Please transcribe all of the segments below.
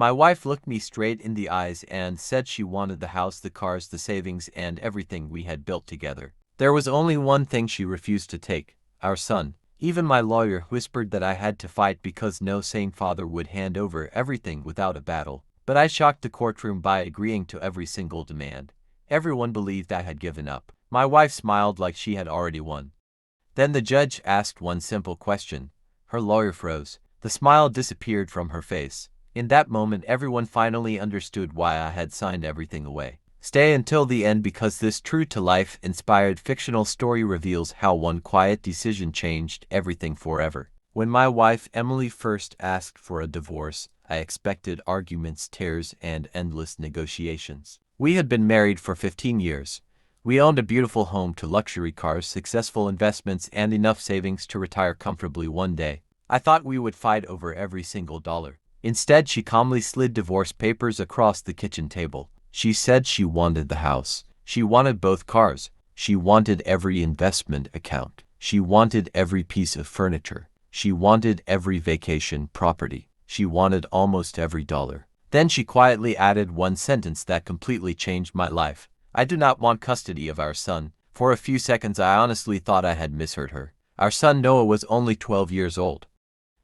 My wife looked me straight in the eyes and said she wanted the house, the cars, the savings, and everything we had built together. There was only one thing she refused to take: our son. Even my lawyer whispered that I had to fight because no sane father would hand over everything without a battle. But I shocked the courtroom by agreeing to every single demand. Everyone believed I had given up. My wife smiled like she had already won. Then the judge asked one simple question. Her lawyer froze. The smile disappeared from her face. In that moment, everyone finally understood why I had signed everything away. Stay until the end, because this true-to-life inspired fictional story reveals how one quiet decision changed everything forever. When my wife Emily first asked for a divorce, I expected arguments, tears, and endless negotiations. We had been married for 15 years. We owned a beautiful home, to luxury cars, successful investments, and enough savings to retire comfortably one day. I thought we would fight over every single dollar. Instead, she calmly slid divorce papers across the kitchen table. She said she wanted the house. She wanted both cars. She wanted every investment account. She wanted every piece of furniture. She wanted every vacation property. She wanted almost every dollar. Then she quietly added one sentence that completely changed my life. I do not want custody of our son. For a few seconds, I honestly thought I had misheard her. Our son Noah was only 12 years old.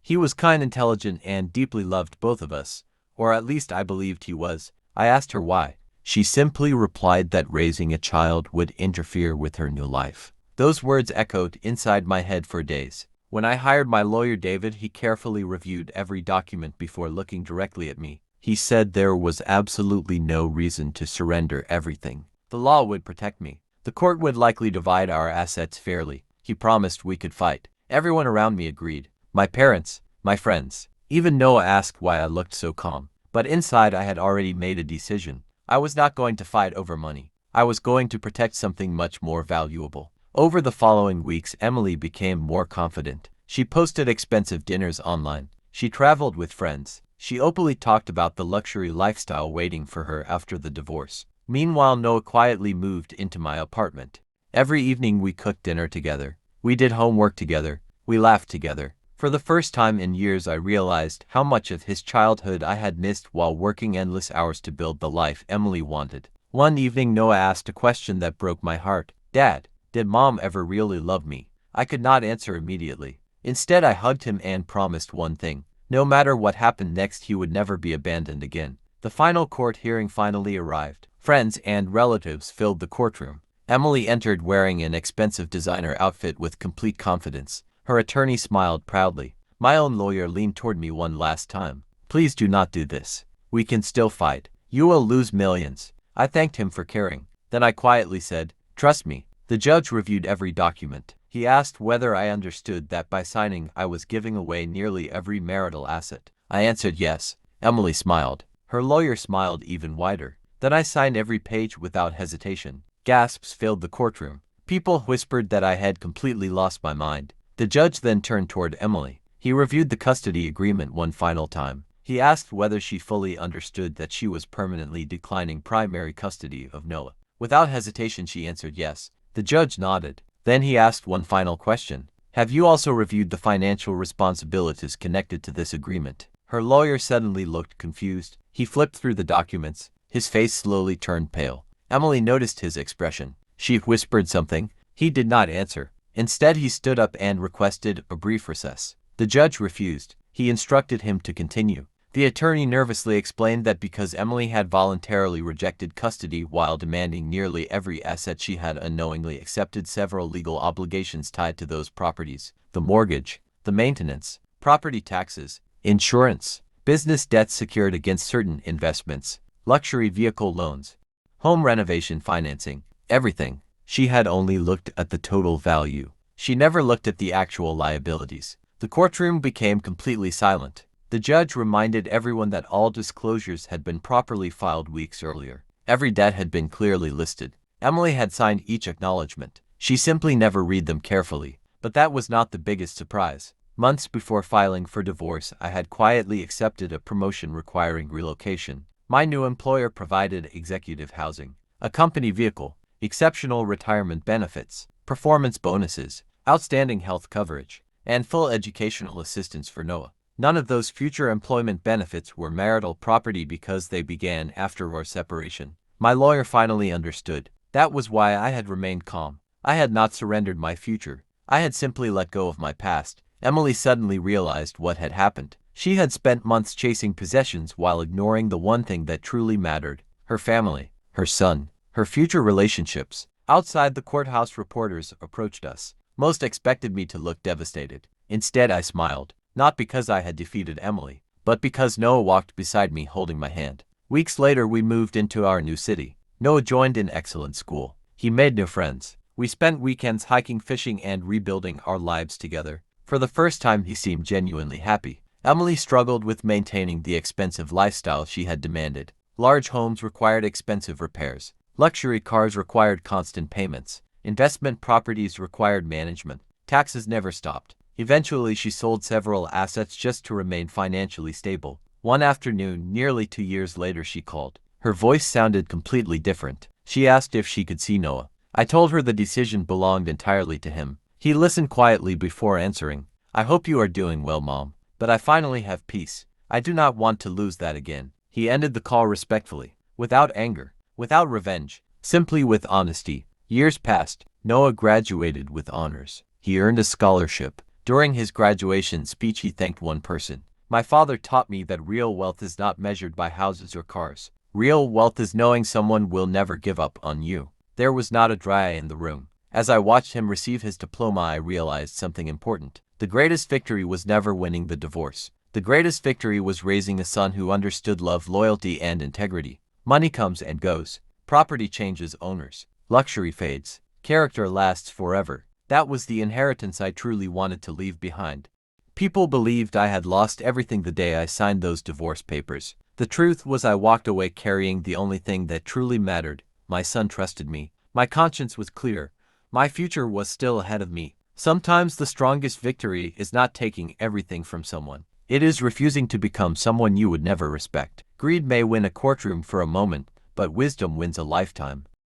He was kind, intelligent, and deeply loved both of us, or at least I believed he was. I asked her why. She simply replied that raising a child would interfere with her new life. Those words echoed inside my head for days. When I hired my lawyer David, he carefully reviewed every document before looking directly at me. He said there was absolutely no reason to surrender everything. The law would protect me. The court would likely divide our assets fairly. He promised we could fight. Everyone around me agreed. My parents, my friends. Even Noah asked why I looked so calm. But inside, I had already made a decision. I was not going to fight over money. I was going to protect something much more valuable. Over the following weeks, Emily became more confident. She posted expensive dinners online. She traveled with friends. She openly talked about the luxury lifestyle waiting for her after the divorce. Meanwhile, Noah quietly moved into my apartment. Every evening we cooked dinner together. We did homework together. We laughed together. For the first time in years, I realized how much of his childhood I had missed while working endless hours to build the life Emily wanted. One evening, Noah asked a question that broke my heart. Dad, did Mom ever really love me? I could not answer immediately. Instead, I hugged him and promised one thing. No matter what happened next, he would never be abandoned again. The final court hearing finally arrived. Friends and relatives filled the courtroom. Emily entered wearing an expensive designer outfit with complete confidence. Her attorney smiled proudly. My own lawyer leaned toward me one last time. Please do not do this. We can still fight. You will lose millions. I thanked him for caring. Then I quietly said, trust me. The judge reviewed every document. He asked whether I understood that by signing I was giving away nearly every marital asset. I answered yes. Emily smiled. Her lawyer smiled even wider. Then I signed every page without hesitation. Gasps filled the courtroom. People whispered that I had completely lost my mind. The judge then turned toward Emily. He reviewed the custody agreement one final time. He asked whether she fully understood that she was permanently declining primary custody of Noah. Without hesitation, she answered yes. The judge nodded. Then he asked one final question. Have you also reviewed the financial responsibilities connected to this agreement? Her lawyer suddenly looked confused. He flipped through the documents. His face slowly turned pale. Emily noticed his expression. She whispered something. He did not answer. Instead, he stood up and requested a brief recess. The judge refused. He instructed him to continue. The attorney nervously explained that because Emily had voluntarily rejected custody while demanding nearly every asset, she had unknowingly accepted several legal obligations tied to those properties: the mortgage, the maintenance, property taxes, insurance, business debts secured against certain investments, luxury vehicle loans, home renovation financing, everything. She had only looked at the total value. She never looked at the actual liabilities. The courtroom became completely silent. The judge reminded everyone that all disclosures had been properly filed weeks earlier. Every debt had been clearly listed. Emily had signed each acknowledgement. She simply never read them carefully. But that was not the biggest surprise. Months before filing for divorce, I had quietly accepted a promotion requiring relocation. My new employer provided executive housing, a company vehicle, exceptional retirement benefits, performance bonuses, outstanding health coverage, and full educational assistance for Noah. None of those future employment benefits were marital property because they began after our separation. My lawyer finally understood. That was why I had remained calm. I had not surrendered my future. I had simply let go of my past. Emily suddenly realized what had happened. She had spent months chasing possessions while ignoring the one thing that truly mattered: her family, her son, her future relationships. Outside the courthouse, reporters approached us. Most expected me to look devastated. Instead, I smiled, not because I had defeated Emily, but because Noah walked beside me holding my hand. Weeks later, we moved into our new city. Noah joined an excellent school. He made new friends. We spent weekends hiking, fishing, and rebuilding our lives together. For the first time, he seemed genuinely happy. Emily struggled with maintaining the expensive lifestyle she had demanded. Large homes required expensive repairs. Luxury cars required constant payments. Investment properties required management. Taxes never stopped. Eventually, she sold several assets just to remain financially stable. One afternoon, nearly 2 years later, she called. Her voice sounded completely different. She asked if she could see Noah. I told her the decision belonged entirely to him. He listened quietly before answering. "I hope you are doing well, Mom. But I finally have peace. I do not want to lose that again." He ended the call respectfully, without anger, without revenge, simply with honesty. Years passed. Noah graduated with honors. He earned a scholarship. During his graduation speech, he thanked one person. "My father taught me that real wealth is not measured by houses or cars. Real wealth is knowing someone will never give up on you." There was not a dry eye in the room. As I watched him receive his diploma, I realized something important. The greatest victory was never winning the divorce. The greatest victory was raising a son who understood love, loyalty, and integrity. Money comes and goes. Property changes owners. Luxury fades. Character lasts forever. That was the inheritance I truly wanted to leave behind. People believed I had lost everything the day I signed those divorce papers. The truth was, I walked away carrying the only thing that truly mattered. My son trusted me. My conscience was clear. My future was still ahead of me. Sometimes the strongest victory is not taking everything from someone. It is refusing to become someone you would never respect. Greed may win a courtroom for a moment, but wisdom wins a lifetime.